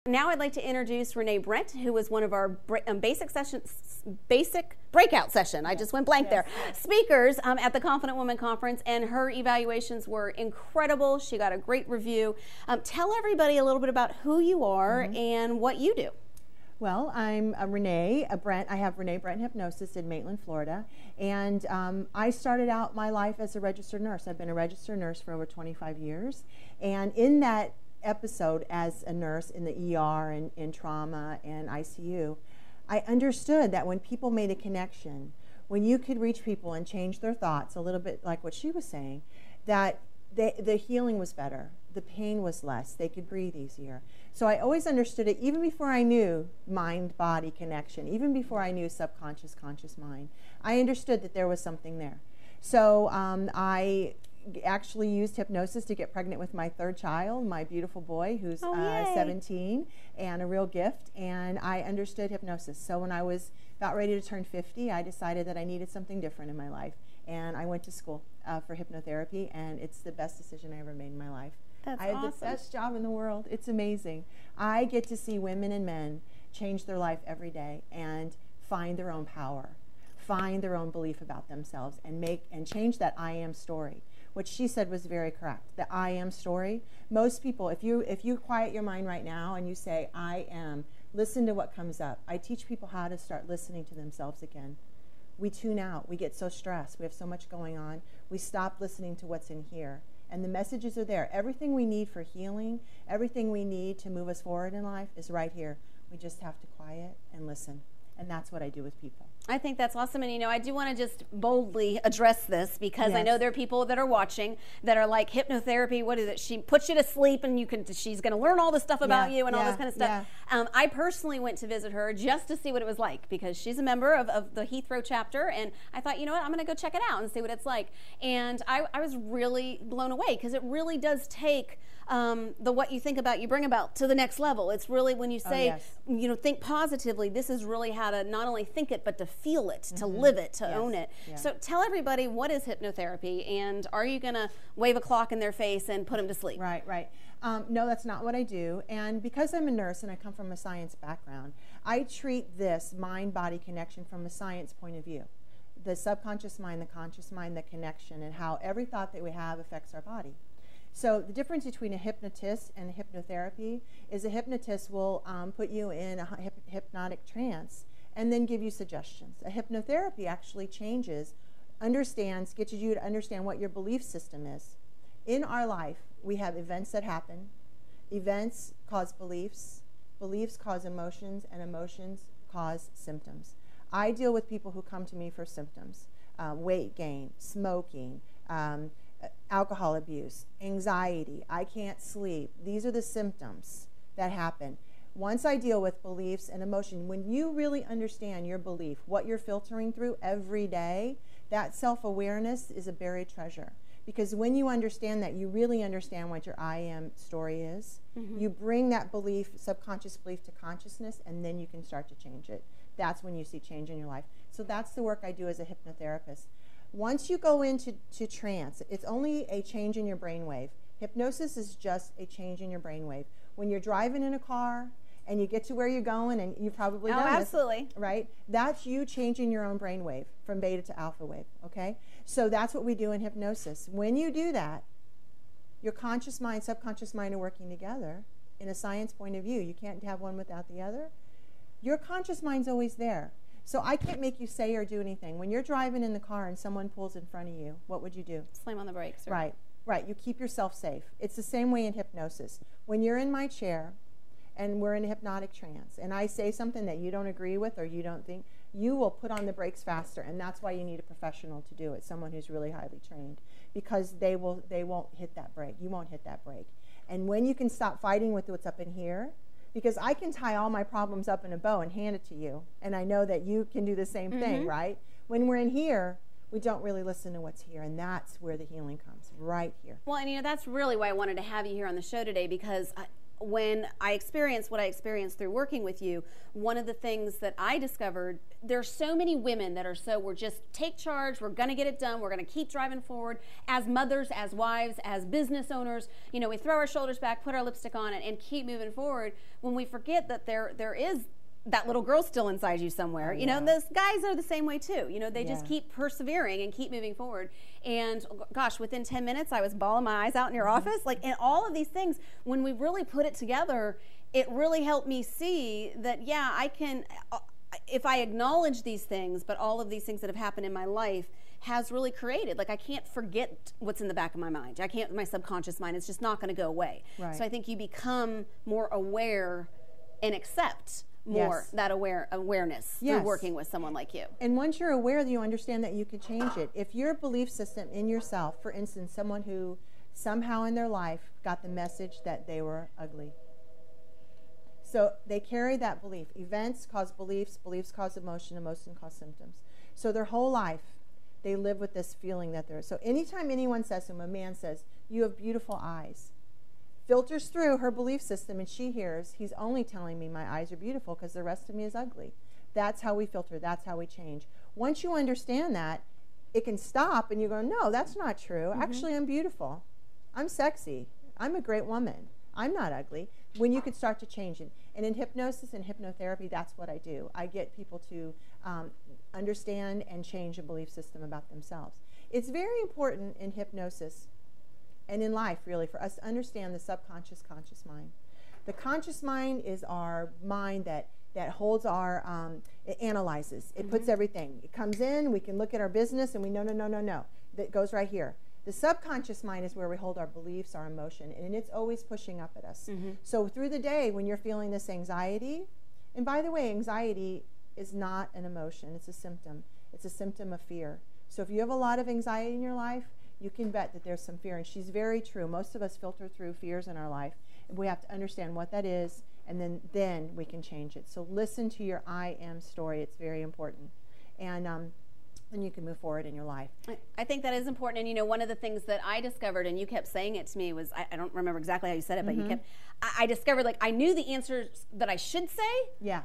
Now I'd like to introduce Rene Brent, who was one of our basic breakout session. I just went blank there. Speakers at the Confident Woman Conference, and her evaluations were incredible. She got a great review. Tell everybody a little bit about who you are and what you do. Well, I'm Rene Brent. I have Rene Brent Hypnosis in Maitland, Florida. And I started out my life as a registered nurse. I've been a registered nurse for over 25 years. And in that episode as a nurse in the ER and in trauma and ICU, I understood that when people made a connection, when you could reach people and change their thoughts, a little bit like what she was saying, that the healing was better, the pain was less, they could breathe easier. So I always understood it even before I knew mind-body connection, even before I knew subconscious, conscious mind. I understood that there was something there. So I actually used hypnosis to get pregnant with my third child, my beautiful boy who's 17, and a real gift, and I understood hypnosis. So when I was about ready to turn 50, I decided that I needed something different in my life, and I went to school for hypnotherapy, and it's the best decision I ever made in my life. That's I have awesome. the best job in the world. It's amazing. I get to see women and men change their life every day and find their own power, find their own belief about themselves, and change that I am story. What she said was very correct. The I am story. Most people, if you quiet your mind right now and you say I am, listen to what comes up. I teach people how to start listening to themselves again. We tune out. We get so stressed. We have so much going on. We stop listening to what's in here. And the messages are there. Everything we need for healing, everything we need to move us forward in life is right here. We just have to quiet and listen. And that's what I do with people. I think that's awesome. And, you know, I do want to just boldly address this because I know there are people that are watching that are like, hypnotherapy, what is it? She puts you to sleep and she's going to learn all this stuff about you and all this kind of stuff. I personally went to visit her just to see what it was like because she's a member of the Heathrow chapter. And I thought, you know what, I'm going to go check it out and see what it's like. And I was really blown away because it really does take the what you think about, you bring about to the next level. It's really when you say, you know, think positively, this is really how to not only think it, but to feel it, to live it, to own it. So tell everybody, what is hypnotherapy, and are you going to wave a clock in their face and put them to sleep? Right. No, that's not what I do. And because I'm a nurse and I come from a science background, I treat this mind-body connection from a science point of view. The subconscious mind, the conscious mind, the connection, and how every thought that we have affects our body. So the difference between a hypnotist and a hypnotherapy is a hypnotist will put you in a hypnotic trance and then give you suggestions. A hypnotherapy actually gets you to understand what your belief system is. In our life, we have events that happen. Events cause beliefs. Beliefs cause emotions, and emotions cause symptoms. I deal with people who come to me for symptoms. Weight gain, smoking, alcohol abuse, anxiety, I can't sleep. These are the symptoms that happen. Once I deal with beliefs and emotion, when you really understand your belief, what you're filtering through every day, that self-awareness is a buried treasure. Because when you understand that, you really understand what your I am story is. You bring that belief, subconscious belief, to consciousness, and then you can start to change it. That's when you see change in your life. So that's the work I do as a hypnotherapist. Once you go into trance, it's only a change in your brainwave. Hypnosis is just a change in your brainwave. When you're driving in a car and you get to where you're going, and you've probably done this, right? That's you changing your own brainwave from beta to alpha wave, okay? So that's what we do in hypnosis. When you do that, your conscious mind, subconscious mind are working together in a science point of view. You can't have one without the other. Your conscious mind's always there. So I can't make you say or do anything. When you're driving in the car and someone pulls in front of you, what would you do? Slam on the brakes. Right. You keep yourself safe. It's the same way in hypnosis. When you're in my chair and we're in a hypnotic trance and I say something that you don't agree with or you don't think, you will put on the brakes faster, and that's why you need a professional to do it, someone who's really highly trained, because they won't hit that brake. You won't hit that brake. And when you can stop fighting with what's up in here, because I can tie all my problems up in a bow and hand it to you, and I know that you can do the same thing, right? When we're in here, we don't really listen to what's here, and that's where the healing comes, right here. Well, and you know, that's really why I wanted to have you here on the show today, because when I experienced what I experienced through working with you, one of the things that I discovered, there's so many women that are we're just take charge, we're going to get it done, we're going to keep driving forward as mothers, as wives, as business owners. You know, we throw our shoulders back, put our lipstick on, and keep moving forward when we forget that there is that little girl still inside you somewhere. You know, those guys are the same way too. You know, they just keep persevering and keep moving forward. And gosh, within 10 minutes, I was bawling my eyes out in your office. Like, and all of these things, when we really put it together, it really helped me see that, yeah, I can, if I acknowledge these things, but all of these things that have happened in my life has really created, like, I can't forget what's in the back of my mind. I can't, my subconscious mind, it's just not going to go away. Right. So I think you become more aware and accept more that awareness through working with someone like you. And once you're aware, you understand that you can change it. If your belief system in yourself, for instance, someone who somehow in their life got the message that they were ugly. So they carry that belief. Events cause beliefs, beliefs cause emotion, emotion cause symptoms. So their whole life, they live with this feeling that they're... So anytime anyone says to them, a man says, you have beautiful eyes, filters through her belief system, and she hears, he's only telling me my eyes are beautiful because the rest of me is ugly. That's how we filter. That's how we change. Once you understand that, it can stop, and you go, no, that's not true. Actually, I'm beautiful. I'm sexy. I'm a great woman. I'm not ugly. When you can start to change it. And in hypnosis and hypnotherapy, that's what I do. I get people to understand and change a belief system about themselves. It's very important in hypnosis and in life, really, for us to understand the subconscious conscious mind. The conscious mind is our mind that holds our, it analyzes. It puts everything. It comes in, we can look at our business, and we know, no. That goes right here. The subconscious mind is where we hold our beliefs, our emotion, and it's always pushing up at us. So through the day, when you're feeling this anxiety, and by the way, anxiety is not an emotion, it's a symptom. It's a symptom of fear. So if you have a lot of anxiety in your life, you can bet that there's some fear, and she's very true. Most of us filter through fears in our life, and we have to understand what that is, and then we can change it. So listen to your I am story. It's very important. And then you can move forward in your life. I think that is important. And, you know, one of the things that I discovered, and you kept saying it to me, was, I don't remember exactly how you said it, but you kept, I discovered, like, I knew the answers that I should say.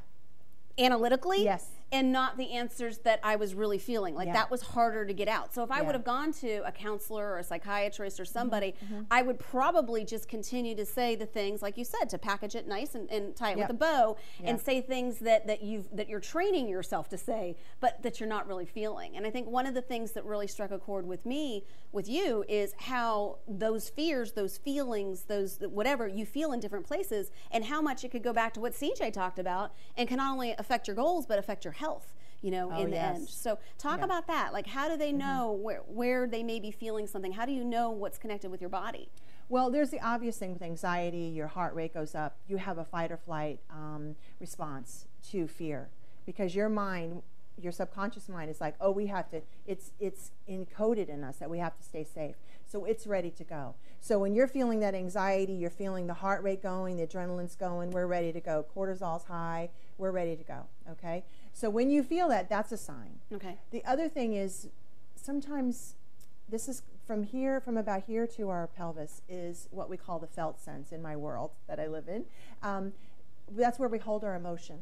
Analytically. And not the answers that I was really feeling. Like, that was harder to get out. So if I would have gone to a counselor or a psychiatrist or somebody, I would probably just continue to say the things, like you said, to package it nice and tie it with a bow, and say things that you're training yourself to say, but that you're not really feeling. And I think one of the things that really struck a chord with me, with you, is how those fears, those feelings, those whatever you feel in different places, and how much it could go back to what CJ talked about, and can not only affect your goals, but affect your health, you know, in the end. So talk about that. Like, how do they know where they may be feeling something? How do you know what's connected with your body? Well, there's the obvious thing with anxiety. Your heart rate goes up. You have a fight or flight response to fear, because your mind, your subconscious mind, is like, oh, we have to, it's encoded in us that we have to stay safe. So it's ready to go. So when you're feeling that anxiety, you're feeling the heart rate going, the adrenaline's going, we're ready to go. Cortisol's high, we're ready to go, okay? So when you feel that, that's a sign. Okay. The other thing is, sometimes this is from about here to our pelvis is what we call the felt sense in my world that I live in. That's where we hold our emotion.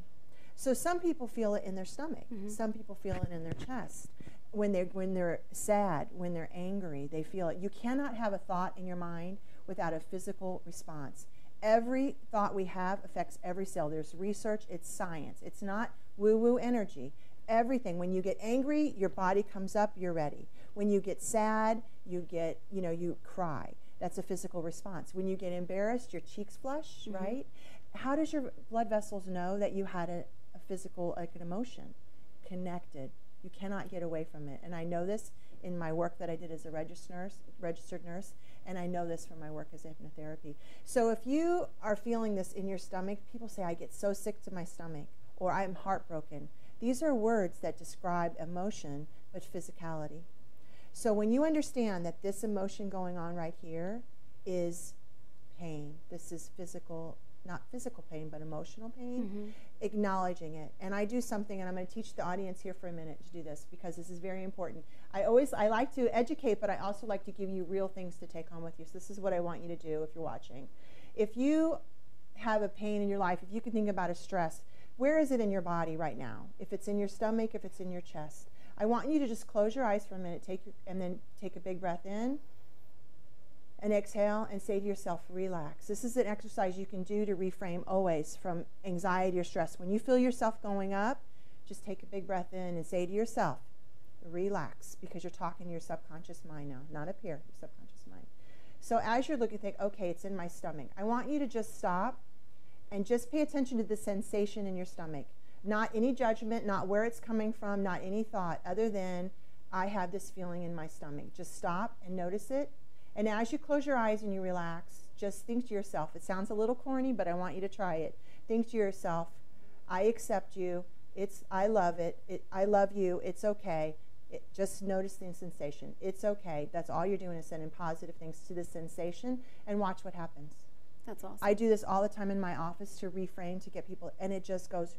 So some people feel it in their stomach. Some people feel it in their chest. When they're sad, when they're angry, they feel it. You cannot have a thought in your mind without a physical response. Every thought we have affects every cell. There's research. It's science. It's not woo-woo energy. Everything. When you get angry, your body comes up, you're ready. When you get sad, you cry. That's a physical response. When you get embarrassed, your cheeks flush, right? How does your blood vessels know that you had a physical, like an emotion? Connected. You cannot get away from it. And I know this in my work that I did as a registered nurse, and I know this from my work as a hypnotherapy. So if you are feeling this in your stomach, people say, I get so sick to my stomach, or I'm heartbroken. These are words that describe emotion, but physicality. So when you understand that this emotion going on right here is pain, this is physical, not physical pain, but emotional pain, acknowledging it. And I do something, and I'm going to teach the audience here for a minute to do this, because this is very important. I like to educate, but I also like to give you real things to take home with you. So this is what I want you to do if you're watching. If you have a pain in your life, if you can think about a stress, where is it in your body right now? If it's in your stomach, if it's in your chest. I want you to just close your eyes for a minute, and then take a big breath in and exhale and say to yourself, relax. This is an exercise you can do to reframe always from anxiety or stress. When you feel yourself going up, just take a big breath in and say to yourself, relax, because you're talking to your subconscious mind now, not up here, your subconscious mind. So as you're looking, think, okay, it's in my stomach. I want you to just stop and just pay attention to the sensation in your stomach. Not any judgment, not where it's coming from, not any thought, other than I have this feeling in my stomach. Just stop and notice it. And as you close your eyes and you relax, just think to yourself, it sounds a little corny, but I want you to try it. Think to yourself, I accept you. I love it. I love you. It's okay. Just notice the sensation. It's okay. That's all you're doing is sending positive things to the sensation, and watch what happens. That's awesome. I do this all the time in my office to reframe, to get people, and it just goes,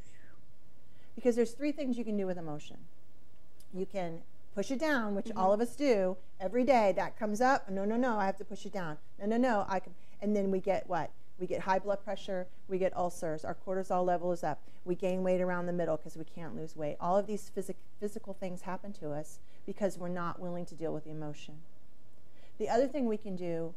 because there's 3 things you can do with emotion. You can push it down, which all of us do every day. That comes up. No, I have to push it down. No, I can. And then we get what? We get high blood pressure. We get ulcers. Our cortisol level is up. We gain weight around the middle because we can't lose weight. All of these physical things happen to us because we're not willing to deal with the emotion. The other thing we can do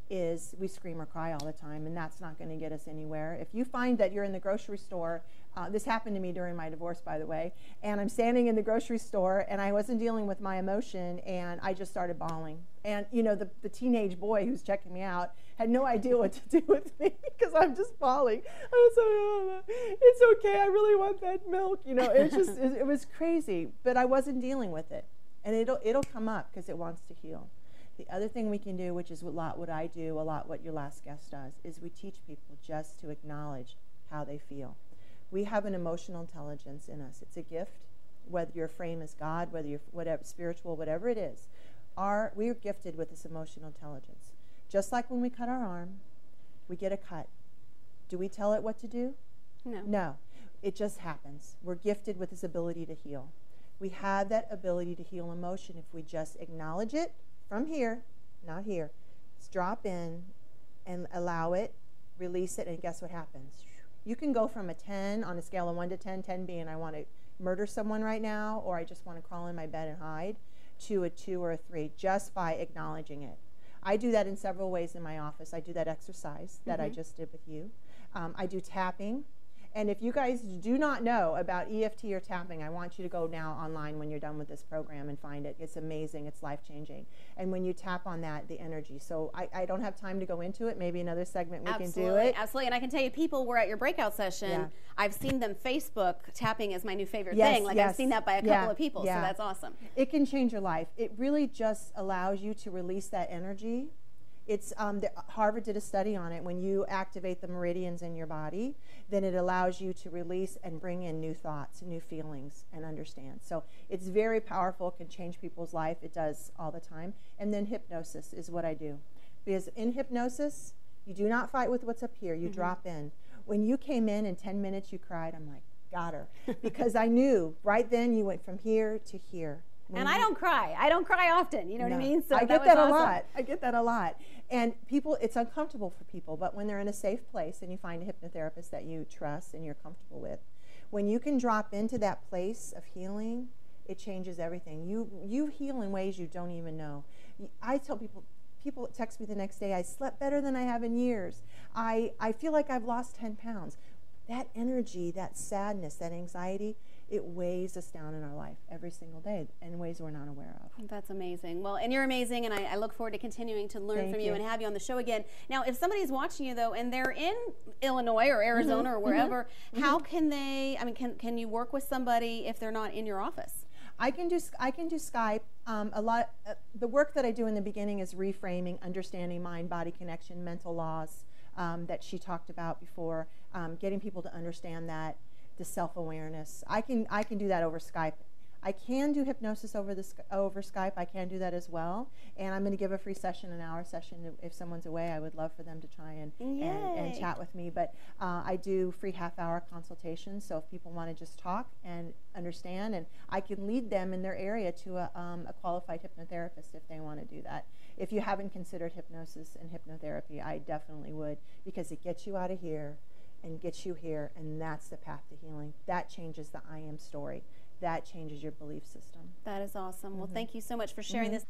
is we scream or cry all the time, and that's not going to get us anywhere. If you find that you're in the grocery store, this happened to me during my divorce, by the way, and I'm standing in the grocery store, and I wasn't dealing with my emotion, and I just started bawling. And, you know, the teenage boy who's checking me out had no idea what to do with me because I'm just bawling. I was like, it's okay, I really want that milk. You know, it was crazy, but I wasn't dealing with it. And it'll come up because it wants to heal. The other thing we can do, which is a lot what I do, a lot what your last guest does, is we teach people just to acknowledge how they feel. We have an emotional intelligence in us. It's a gift, whether your frame is God, whether you're whatever, spiritual, whatever it is. We are gifted with this emotional intelligence. Just like when we cut our arm, we get a cut. Do we tell it what to do? No. No. It just happens. We're gifted with this ability to heal. We have that ability to heal emotion if we just acknowledge it from here, not here. Just drop in and allow it, release it, and guess what happens? You can go from a 10 on a scale of 1 to 10, 10 being I want to murder someone right now, or I just want to crawl in my bed and hide, to a 2 or a 3 just by acknowledging it. I do that in several ways in my office. I do that exercise that I just did with you. I do tapping. And if you guys do not know about EFT or tapping, I want you to go now online when you're done with this program and find it. It's amazing. It's life-changing. And when you tap on that, the energy. So I don't have time to go into it. Maybe another segment we can do it. Absolutely. And I can tell you, people were at your breakout session. Yeah. I've seen them Facebook. Tapping is my new favorite thing. Like I've seen that by a couple of people. So that's awesome. It can change your life. It really just allows you to release that energy. It's Harvard did a study on it. When you activate the meridians in your body, then it allows you to release and bring in new thoughts, new feelings, and understand. So it's very powerful. It can change people's life. It does all the time. And then hypnosis is what I do. Because in hypnosis, you do not fight with what's up here. You drop in. When you came in 10 minutes you cried, I'm like, got her. Because I knew right then you went from here to here. And I don't cry. I don't cry often. You know what I mean? So I get that a lot. I get that a lot. And people, it's uncomfortable for people, but when they're in a safe place and you find a hypnotherapist that you trust and you're comfortable with, when you can drop into that place of healing, it changes everything. You heal in ways you don't even know. I tell people text me the next day, I slept better than I have in years. I feel like I've lost 10 pounds. That energy, that sadness, that anxiety, it weighs us down in our life every single day in ways we're not aware of. That's amazing. Well, and you're amazing, and I look forward to continuing to learn from you and have you on the show again. Now, if somebody's watching you, though, and they're in Illinois or Arizona or wherever, how can they, can you work with somebody if they're not in your office? I can do Skype. The work that I do in the beginning is reframing, understanding mind-body connection, mental laws that she talked about before, getting people to understand that, the self-awareness. I can do that over Skype. I can do hypnosis over Skype. I can do that as well. And I'm going to give a free session, an hour session. If someone's away, I would love for them to try and chat with me. But I do free half-hour consultations. So if people want to just talk and understand, and I can lead them in their area to a qualified hypnotherapist if they want to do that. If you haven't considered hypnosis and hypnotherapy, I definitely would, because it gets you out of here. and gets you here, and that's the path to healing. That changes the I am story. That changes your belief system. That is awesome. Well, thank you so much for sharing this.